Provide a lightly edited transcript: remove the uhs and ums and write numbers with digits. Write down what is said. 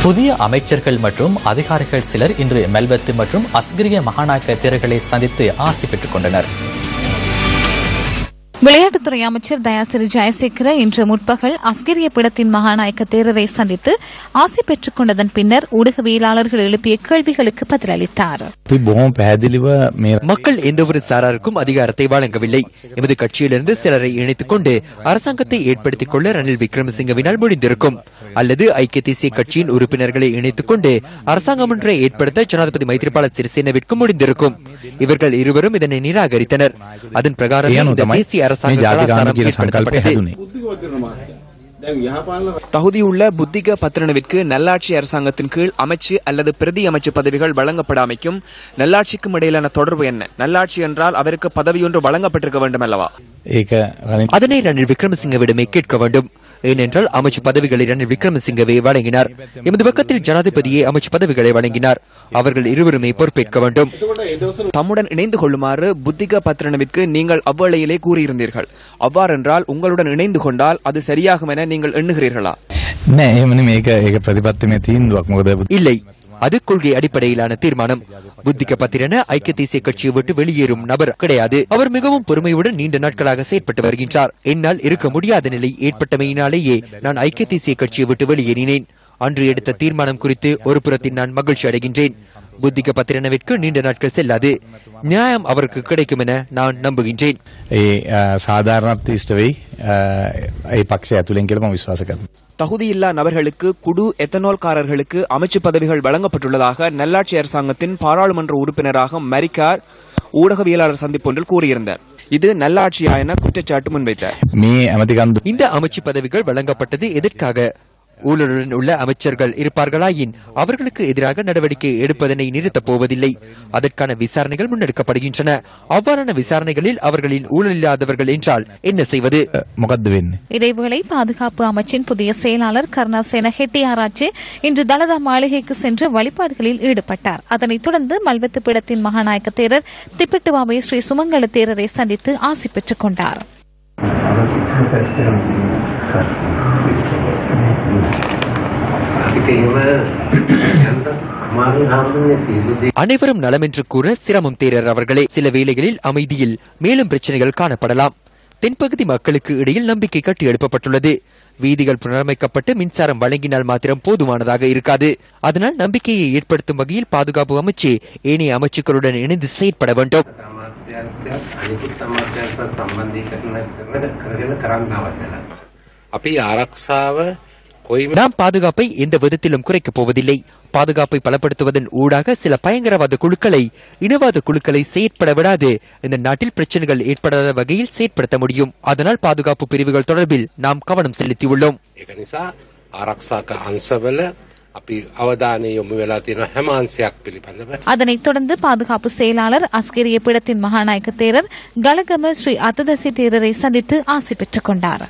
புதிய அமைச்சர்கள் மற்றும் அதிகாரிகள் சிலர் இன்று மெல்பத்து மற்றும் அஸ்கிரிய மகாநாயக்க தேரர்களை சந்தித்து ஆசி பெற்றுக் கொண்டனர். விளையாட்டுத்துறை அமைச்சர் தயாசிறி ஜெயசேகர இன்று முற்பகல் அஸ்கிரிய பீடத்தின் மகாநாயக்க தேரரை சந்தித்து ஆசி பெற்றுக் கொண்டதன் பின்னர் ஊடகவியலாளர்கள் எழுப்பிய கேள்விகளுக்கு பதிலளித்தார். மக்கள் எந்தவொரு சாராருக்கும் அதிகாரத்தை வழங்கவில்லை. எமது கட்சியிலிருந்து சிலரை இணைத்துக் கொண்டு அரசாங்கத்தை ஏற்படுத்திக் கொள்ள ரணில் விக்ரமசிங்கவினால் முடிந்திருக்கும். அல்லது ஐக்கிய தேசிய கட்சியின் உறுப்பினர்களை இணைத்துக் கொண்டு அரசாங்கம் ஒன்றை ஏற்படுத்த ஜனாதிபதி மைத்ரிபால சிறிசேனவிற்கும் முடிந்திருக்கும். இவர்கள் இருவரும் இதனை நிராகரித்தனர். அதன் பிரகாரம் தேசிய தகுதியுள்ள புத்திக பத்திரனவிற்கு நல்லாட்சி அரசாங்கத்தின் கீழ் அமைச்சு அல்லது பிரதி அமைச்சு பதவிகள் வழங்கப்படாமைக்கும் நல்லாட்சிக்கும் இடையிலான தொடர்பு என்ன? நல்லாட்சி என்றால் அவருக்கு பதவியொன்று வழங்கப்பட்டிருக்க வேண்டும் அல்லவா? அதனை ரணில் விக்ரமசிங்கவிடமே கேட்க வேண்டும். ஏனென்றால் அமைச்சு பதவிகளை ரணில் விக்ரமசிங்கவே வழங்கினார். எமது பக்கத்தில் ஜனாதிபதியே அமைச்சு பதவிகளை வழங்கினார். அவர்கள் இருவருமே பொறுப்பேற்க வேண்டும். தம்முடன் இணைந்து கொள்ளுமாறு புத்திக பத்திரனவிற்கு நீங்கள் அவ்வேளையிலே கூறியிருந்தீர்கள். அவ்வாறென்றால் உங்களுடன் இணைந்து கொண்டால் அது சரியாகும் என நீங்கள் எண்ணுகிறீர்களா? இல்லை, அது கொள்கை அடிப்படையிலான தீர்மானம். புத்திக பத்திரன ஐக்கிய தேசிய கட்சியை விட்டு வெளியேறும் நபர் கிடையாது. அவர் மிகவும் பொறுமையுடன் நீண்ட நாட்களாக செயற்பட்டு வருகின்றார். என்னால் இருக்க முடியாத நிலை ஏற்பட்டமையினாலேயே நான் ஐக்கிய தேசிய கட்சியை விட்டு வெளியேறினேன். அன்று எடுத்த தீர்மானம் குறித்து ஒரு புறத்தில் நான் மகிழ்ச்சி அடைகின்றேன். புத்திக பத்திரனவிற்கு நீண்ட நாட்கள் செல்லாது. நியாயம் அவருக்கு கிடைக்கும் என நான் நம்புகின்றேன். தகுதியில்லா நபர்களுக்கு குடு எத்தனால்காரர்களுக்கு அமைச்சு பதவிகள் வழங்கப்பட்டுள்ளதாக நல்லாட்சி அரசாங்கத்தின் பாராளுமன்ற உறுப்பினராக மரிக்கார் ஊடகவியலாளர் சந்திப்பொன்றில் கூறியிருந்தார். இது நல்லாட்சியா என குற்றச்சாட்டு முன்வைத்தார். இந்த அமைச்சு பதவிகள் வழங்கப்பட்டது எதற்காக? ஊழலுடன் உள்ள அமைச்சர்கள் இருப்பார்களாயின் அவர்களுக்கு எதிராக நடவடிக்கை எடுப்பதனை நிறுத்தப் போவதில்லை. அதற்கான விசாரணைகள் முன்னெடுக்கப்படுகின்றன. அவ்வாறான விசாரணைகளில் அவர்களின் ஊழல் இல்லாதவர்கள் என்றால் என்ன செய்வது? இதேவேளை பாதுகாப்பு அமைச்சின் புதிய செயலாளர் கருணாசேன ஹெட்டியாராச்சி இன்று தலதா மாளிகைக்கு சென்று வழிபாடுகளில் ஈடுபட்டார். அதனைத் தொடர்ந்து மல்வத்து பீடத்தின் மகாநாயக்க தேரர் திப்பெட்டுவாவை ஸ்ரீ சுமங்கல தேரரை சந்தித்து ஆசி பெற்றுக் கொண்டார். அனைவரும் நலம் என்று கூற சிரமம் தேரர் அவர்களே. சில வேளைகளில் அமைதியில் மேலும் பிரச்சனைகள் காணப்படலாம். தென்பகுதி மக்களுக்கு இடையில் நம்பிக்கை கட்டி எழுப்பப்பட்டுள்ளது. வீதிகள் புனரமைக்கப்பட்டு மின்சாரம் வழங்கினால் மாத்திரம் போதுமானதாக இருக்காது. அதனால் நம்பிக்கையை ஏற்படுத்தும் வகையில் பாதுகாப்பு அமைச்சு ஏனைய அமைச்சுக்களுடன் இணைந்து செயற்பட வேண்டும். நாம் பாதுகாப்பை எந்த விதத்திலும் குறைக்கப் போவதில்லை. பாதுகாப்பை பலப்படுத்துவதன் ஊடாக சில பயங்கரவாத குழுக்களை, இனவாத குழுக்களை செயற்பட விடாது இந்த நாட்டில் பிரச்சனைகள் ஏற்படாத வகையில் செயற்படுத்த முடியும். அதனால் பாதுகாப்பு பிரிவுகள் தொடர்பில் நாம் கவனம் செலுத்தியுள்ளோம். அதனைத் தொடர்ந்து பாதுகாப்பு செயலாளர் அஸ்கிரிய பீடத்தின் மகாநாயக்க தேரர் கலகம ஸ்ரீ அத்ததசி தேரரை சந்தித்து ஆசி பெற்றுக் கொண்டார்.